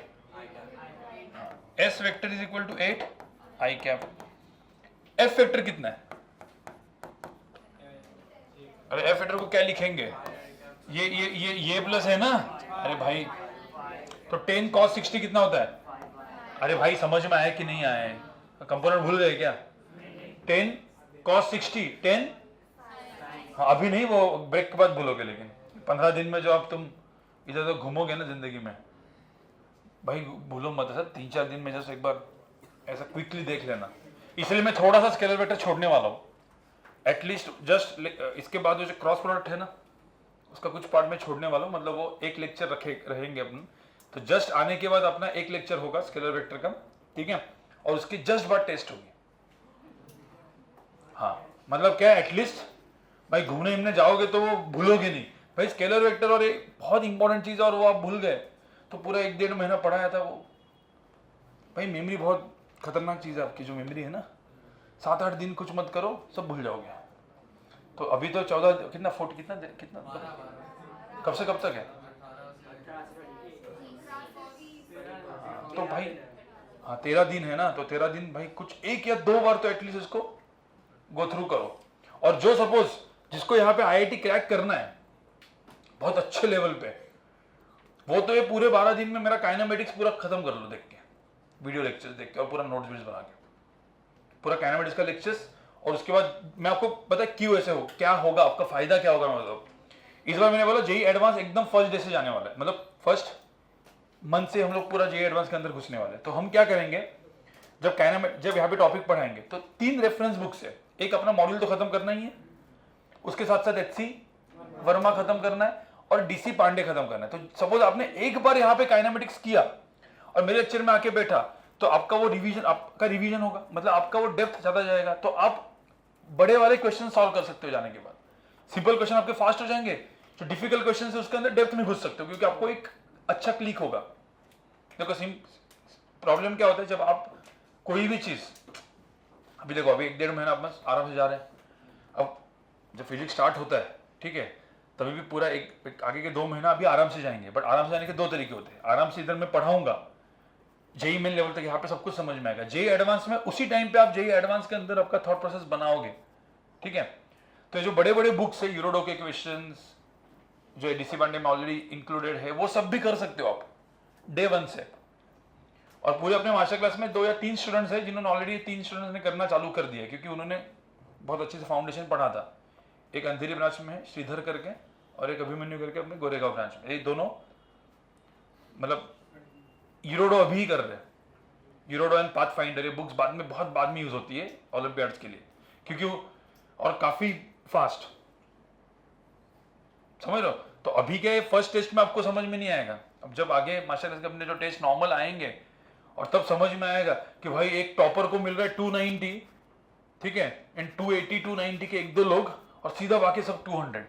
A: S vector is equal to 8 I cap. F vector कितना है, अरे एफ वेक्टर को क्या लिखेंगे, ये प्लस है ना, अरे भाई तो 10 cos 60 कितना होता है, अरे भाई समझ में आया कि नहीं आया है, कंपोनेंट भूल गए क्या, 10 cos 60 10, हाँ अभी नहीं, वो ब्रेक के बाद भूलोगे, लेकिन 15 दिन में जो अब तुम इधर तो घूमोगे ना जिंदगी में, भाई भूलो मत सर, 3-4 दिन में जस्ट एक बार ऐसा क्विकली देख लेना। इसलिए मैं थोड़ा सा स्केलर वेक्टर छोड़ने वाला हूँ, एटलीस्ट जस्ट इसके बाद जो क्रॉस प्रोडक्ट है ना, उसका कुछ पार्ट में छोड़ने वाला हूँ, मतलब वो एक लेक्चर रहेंगे अपन, तो जस्ट आने के बाद अपना एक लेक्चर होगा स्केलर वेक्टर का, ठीक है, और उसके जस्ट बाद टेस्ट होगी। हाँ मतलब क्या, एटलीस्ट भाई घूमने घूमने जाओगे तो वो भूलोगे नहीं भाई, स्केलर वेक्टर और एक बहुत इंपॉर्टेंट चीज है, और वो आप भूल गए तो पूरा 1-1.5 महीना पढ़ाया था वो। भाई मेमोरी बहुत खतरनाक चीज है, आपकी जो मेमोरी है ना, 7-8 दिन कुछ मत करो सब भूल जाओगे। तो अभी तो 14 कितना फुट कितना कब से कब तक है, तो भाई हाँ 13 दिन है ना, तो 13 दिन भाई कुछ 1 या 2 बार तो एटलीस्ट इसको गो थ्रू करो। और जो सपोज जिसको यहाँ पे आईआईटी क्रैक करना है बहुत अच्छे लेवल पे, वो तो ये पूरे 12 दिन में मेरा काइनेमेटिक्स पूरा खत्म कर लो देख के, वीडियो लेक्चर्स देख के, और पूरा नोट्स बना के पूरा काइनेमेटिक्स का लेक्चर्स, और उसके बाद मैं आपको पता है क्यों ऐसे हो, क्या होगा आपका फायदा क्या होगा। मतलब इस बार मैंने बोला जेई एडवांस एकदम फर्स्ट डे से जाने वाला है, मतलब फर्स्ट मंथ से हम लोग पूरा जेई एडवांस के अंदर घुसने वाले। तो हम क्या करेंगे, जब यहाँ पे टॉपिक पढ़ाएंगे तो 3 रेफरेंस बुक्स है, एक अपना मॉड्यूल तो खत्म करना ही है, उसके साथ साथ एचसी वर्मा खत्म करना है, और डीसी पांडे खत्म करना है। तो सपोज आपने एक बार यहाँ पे काइनेमेटिक्स किया और मेरे लेक्चर में आके बैठा, तो आपका वो रिवीजन होगा, मतलब आपका वो डेप्थ ज्यादा जाएगा, तो आप बड़े वाले क्वेश्चन सॉल्व कर सकते हो जाने के बाद। सिंपल क्वेश्चन आपके फास्ट हो जाएंगे, जो डिफिकल्ट क्वेश्चन है उसके अंदर डेप्थ में घुस सकते हो, क्योंकि आपको एक अच्छा क्लिक होगा। देखो प्रॉब्लम क्या होता है, जब आप कोई भी चीज, अभी देखो अभी 1-1.5 महीना आप बस आराम से जा रहे हैं, अब जब फिजिक्स स्टार्ट होता है, ठीक है, तभी भी पूरा एक आगे के 2 महीना अभी आराम से जाएंगे। बट आराम से जाने के 2 तरीके होते हैं। आराम से इधर मैं पढ़ाऊंगा, जेई मेन लेवल तक यहाँ पे सब कुछ समझ में आएगा। जेई एडवांस में उसी टाइम पे आप जेई एडवांस के अंदर आपका थॉट प्रोसेस बनाओगे, ठीक है। तो जो बड़े बड़े बुक्स है, यूरोडो के इक्वेशंस, जो एडीसी पांडे में ऑलरेडी इंक्लूडेड है, वो सब भी कर सकते हो आप डे 1 से। और पूरे अपने मास्टर क्लास में 2 या 3 स्टूडेंट्स हैं जिन्होंने ऑलरेडी 3 स्टूडेंट्स ने करना चालू कर दिया, क्योंकि उन्होंने बहुत अच्छे से फाउंडेशन पढ़ा था। एक अंधेरी ब्रांच में है श्रीधर करके, और एक अभिमन्यु करके अपने गोरेगांव ब्रांच में। ये दोनों मतलब यूरोडो अभी कर रहे हैं, यूरोडो एंड पाथफाइंडर। ये बुक्स बाद में बहुत बाद में यूज होती है ओलंपियाड्स के लिए, क्योंकि और काफी फास्ट, समझ लो। तो अभी के फर्स्ट टेस्ट में आपको समझ में नहीं आएगा, अब जब आगे मास्टर के अपने जो टेस्ट नॉर्मल आएंगे, और तब समझ में आएगा कि भाई एक टॉपर को मिल रहा है 290, ठीक है, एंड 280 290 के 1-2 लोग, और सीधा बाकी सब 200।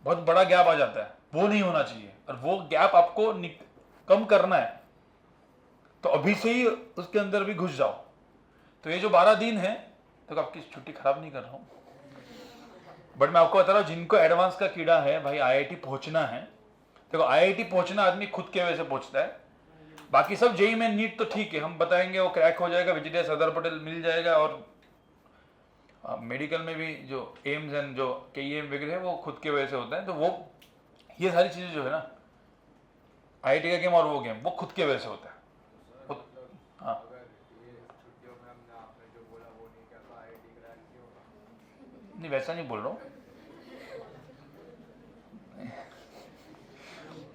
A: बहुत बड़ा गैप आ जाता है, वो नहीं होना चाहिए, और वो गैप आपको कम करना है। तो अभी से ही उसके अंदर भी घुस जाओ। तो ये जो 12 दिन है, तो आपकी छुट्टी खराब नहीं कर रहा हूं, बट मैं आपको बता रहा हूं, जिनको एडवांस का कीड़ा है भाई, आईआईटी पहुंचना है। देखो आईआईटी पहुंचना आदमी खुद के वजह से पहुंचता है, बाकी सब जेई में नीट तो ठीक है, हम बताएंगे वो क्रैक हो जाएगा, विजय सरदार पटेल मिल जाएगा, और मेडिकल में भी जो एम्स एंड जो केईएम वगैरह है वो खुद के वजह से होता है। तो वो ये सारी चीजें जो है ना, आईआईटी का गेम और वो गेम, वो खुद के वजह से होता है। हाँ नहीं, वैसा नहीं बोल रहा हूँ,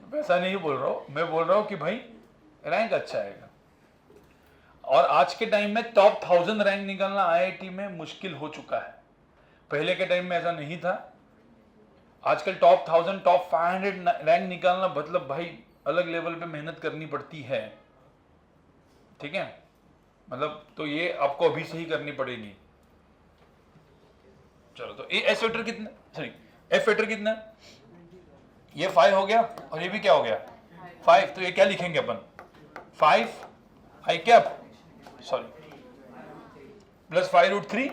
A: वैसा नहीं बोल रहा हूँ। मैं बोल रहा हूँ कि भाई रैंक अच्छा आएगा, और आज के टाइम में टॉप 1000 रैंक निकालना आईआईटी में मुश्किल हो चुका है। पहले के टाइम में ऐसा नहीं था। आजकल टॉप 1000 टॉप 500 रैंक निकालना मतलब भाई अलग लेवल पे मेहनत करनी पड़ती है, ठीक है। मतलब तो ये आपको अभी से ही करनी पड़ेगी। चलो, तो एस वेक्टर कितना, सॉरी एफ वेक्टर कितना, ये 5 हो गया, और ये भी क्या हो गया 5। तो ये क्या लिखेंगे अपन, 5 आई कैप, सॉरी प्लस 5√3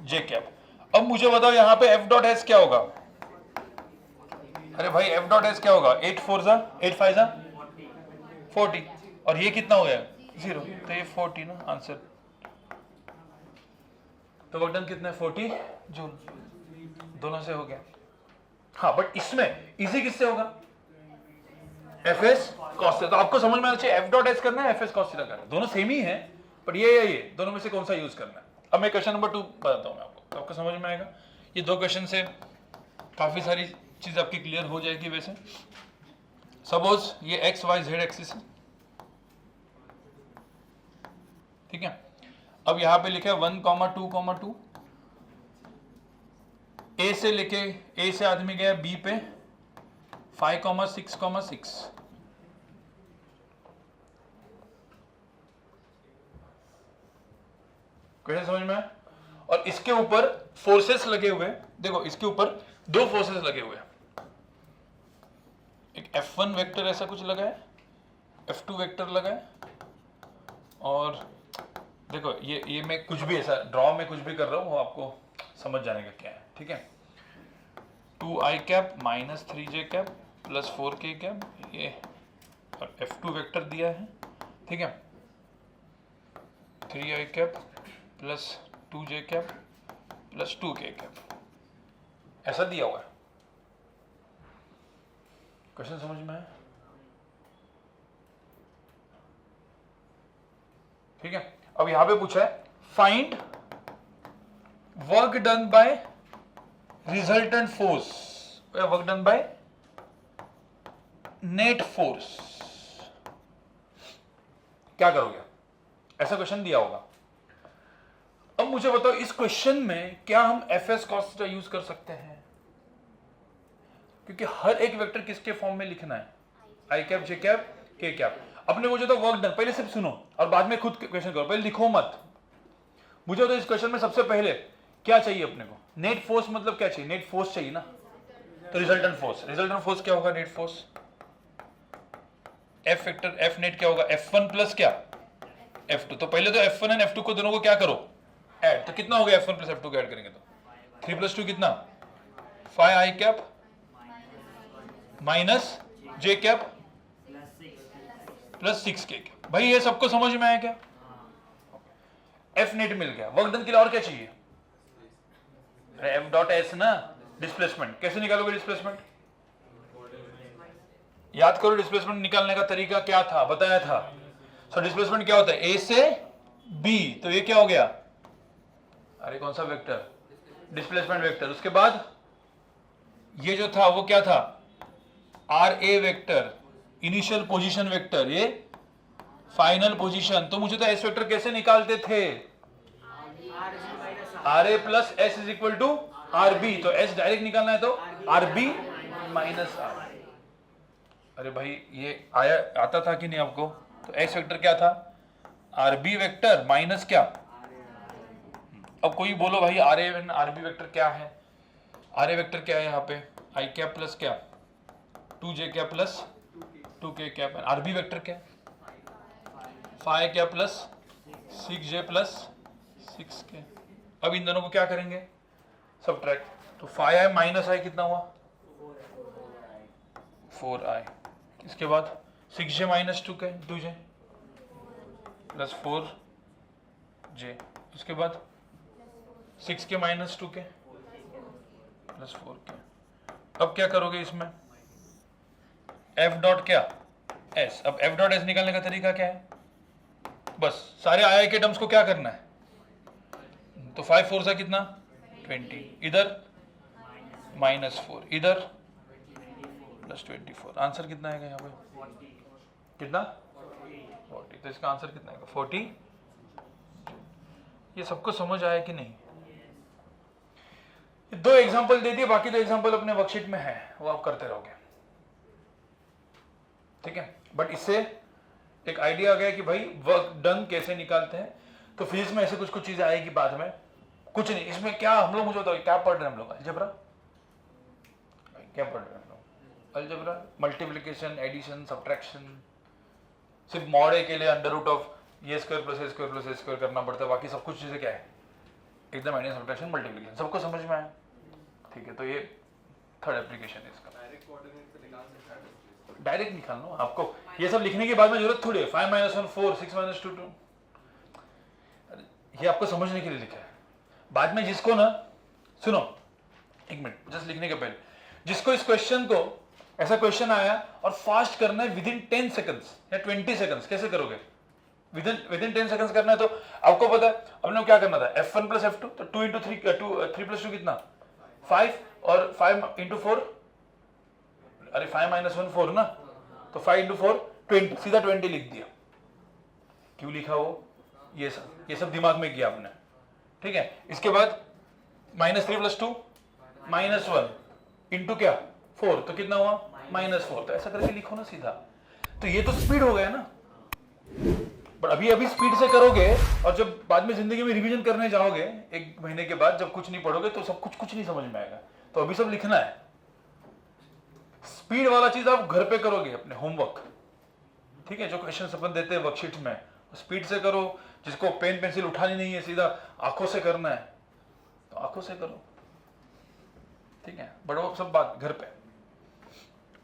A: जे कैप। अब मुझे बताओ यहाँ पे एफ डॉट एस क्या होगा। अरे भाई एफ डॉट एस क्या होगा, 8 4 8 5 40, और ये कितना हो गया 0, तो ये 40 ना आंसर। तो वर्क डन कितना है 40 जूल, दोनों से हो गया। हाँ बट इसमें इजी किससे होगा, एफ एस कॉस थीटा। तो आपको समझ में आना चाहिए एफ डॉट एस करना है, एफ एस कॉस थीटा करना है, दोनों सेम ही है, पर ये या ये दोनों में से कौन सा यूज करना है। अब मैं क्वेश्चन नंबर 2 बताता हूँ मैं आपको, तो आपको समझ में आएगा। ये 2 क्वेश्चन से काफी सारी चीज आपकी क्लियर हो जाएगी। वैसे सपोज ये एक्स वाई जेड एक्सिस है, ठीक है। अब यहां पे लिखा है 1,2,2, ए से लेके, ए से आदमी गया बी पे 5,6,6। क्वेश्चन समझ में आया। और इसके ऊपर फोर्सेस लगे हुए, देखो इसके ऊपर 2 फोर्सेस लगे हुए, एक F1 वेक्टर ऐसा कुछ लगा है, F2 वेक्टर लगा है, और देखो ये मैं कुछ भी ऐसा ड्रॉ में कुछ भी कर रहा हूँ, वो आपको समझ जाने का क्या है, ठीक है। 2i cap minus 3j cap plus 4k cap, ये और F2 वेक्टर दिया है, ठीक है। 3i cap plus 2j cap plus 2k cap, ऐसा दिया हुआ है। क्वेश्चन समझ में है, ठीक है। अब यहां पे पूछा है find work done by resultant force, work done by net force. क्या करोगे, ऐसा क्वेश्चन दिया होगा। अब मुझे बताओ इस क्वेश्चन में क्या हम F S cos theta use कर सकते हैं, क्योंकि हर एक वेक्टर किसके फॉर्म में लिखना है, आई कैप जे कैप के कैप। अपने मुझे तो वर्क डन, पहले सिर्फ सुनो और बाद में खुद क्वेश्चन करो, पहले लिखो मत। मुझे तो इस क्वेश्चन में सबसे पहले क्या चाहिए अपने को? नेट फोर्स मतलब क्या चाहिए? नेट फोर्स चाहिए ना, तो रिजल्टेंट फोर्स क्या होगा? Net force F vector F net क्या होगा? F1 प्लस क्या F2। तो पहले तो F1 एंड F2 को दोनों को क्या करो? ऐड। तो कितना हो गया F1 प्लस F2 को ऐड करेंगे तो 3 प्लस 2 कितना? 5i cap minus j cap plus 6k। भाई ये सबको समझ में आया क्या? F नेट मिल गया। वर्क डन के लिए और क्या चाहिए? F डॉट एस ना, डिस्प्लेसमेंट। कैसे निकालोगे डिस्प्लेसमेंट? याद करो डिस्प्लेसमेंट निकालने का तरीका क्या था, बताया था। सो डिस्प्लेसमेंट क्या होता है? ए से बी। तो ये क्या हो गया? अरे कौन सा वेक्टर? Displacement vector. उसके बाद ये जो था वो क्या था? R A vector, initial position vector, ये फाइनल पोजीशन। तो मुझे तो एस वेक्टर कैसे निकालते थे? R A plus S is equal to R B. तो एस डायरेक्ट निकालना है तो आर बी माइनस आर। अरे भाई ये आता था कि नहीं आपको? तो एक्स वेक्टर क्या था? आर बी वेक्टर माइनस क्या? अब कोई बोलो भाई R A and R B vector क्या है? आर ए वेक्टर क्या है यहाँ पे? आई कैप प्लस क्या? 2j क्या plus 2k cap. R B vector क्या? 5 क्या प्लस 6j प्लस 6k। अब इन दोनों को क्या करेंगे? सबट्रैक्ट। तो 5i माइनस आई कितना हुआ? 4i। इसके बाद 6j minus 2j plus 4j। उसके बाद 6k minus 2k plus 4k। अब क्या करोगे इसमें? f डॉट क्या? s। अब f डॉट s निकालने का तरीका क्या है? बस सारे आई के टर्म्स को क्या करना है? तो 5 4 सा कितना? 20। इधर -4, इधर प्लस 24। आंसर कितना आएगा यहाँ पे? कितना? 40। तो इसका आंसर कितना आएगा? 40। ये सबको समझ आया कि नहीं? दो एग्जांपल दे दिए, बाकी दो एग्जांपल अपने वर्कशीट में है, वो आप करते रहोगे, ठीक है। बट इससे एक आइडिया आ गया कि भाई वर्क डन कैसे निकालते हैं। तो फिजिक्स में ऐसे कुछ कुछ चीजें आएगी बाद में। कुछ नहीं इसमें क्या हम लोग, मुझे बताओ क्या पढ़ रहे हैं हम लोग? अलजेब्रा। क्या पढ़ रहे हैं हम लोग? Algebra, multiplication, addition, subtraction. सिर्फ मॉड ए के लिए under root of A square plus A square plus A square करना पड़ता है, बाकी सब कुछ चीजें क्या है? एकदम एडिशन, सब्ट्रैक्शन, मल्टीप्लिकेशन। सबको समझ में आया? ठीक है। तो ये थर्ड एप्लीकेशन है इसका। डायरेक्ट निकाल लो। आपको ये सब लिखने के बाद में जरूरत थोड़ी है। 5 - 1 4, 6 - 2 2। ये आपको समझने के लिए लिखा है। बाद में जिसको ना, सुनो एक मिनट, जस्ट लिखने के पहले, जिसको इस क्वेश्चन को, ऐसा क्वेश्चन आया और फास्ट करना है विदिन 10 सेकंड्स या 20 सेकंड्स, कैसे करोगे? विदिन 10 सेकंड्स करना है तो आपको पता है अपने क्या करना था? F1 plus F2। तो 2 × 3 3 + 2 कितना? 5। और 5 × 4, अरे 5 - 1 4 ना, तो 5 × 4 20, सीधा 20 लिख दिया। क्यों लिखा वो? ये सब दिमाग में किया आपने, ठीक है। इसके बाद -3 + 2 -1 इंटू क्या? 4। तो कितना हुआ? -4। तो ऐसा करके लिखो ना सीधा। तो ये तो स्पीड हो गया ना। बट अभी स्पीड से करोगे और जब बाद में जिंदगी में रिवीजन करने जाओगे 1 महीने के बाद, जब कुछ नहीं पढ़ोगे तो सब कुछ नहीं समझ में आएगा। तो अभी सब लिखना है। स्पीड वाला चीज आप घर पे करोगे अपने होमवर्क, ठीक है। जो क्वेश्चन अपन देते हैं वर्कशीट में, स्पीड से करो। जिसको पेन पेंसिल उठानी नहीं है, सीधा आंखों से करना है तो आंखों से करो, ठीक है। बट वो सब बात घर पे।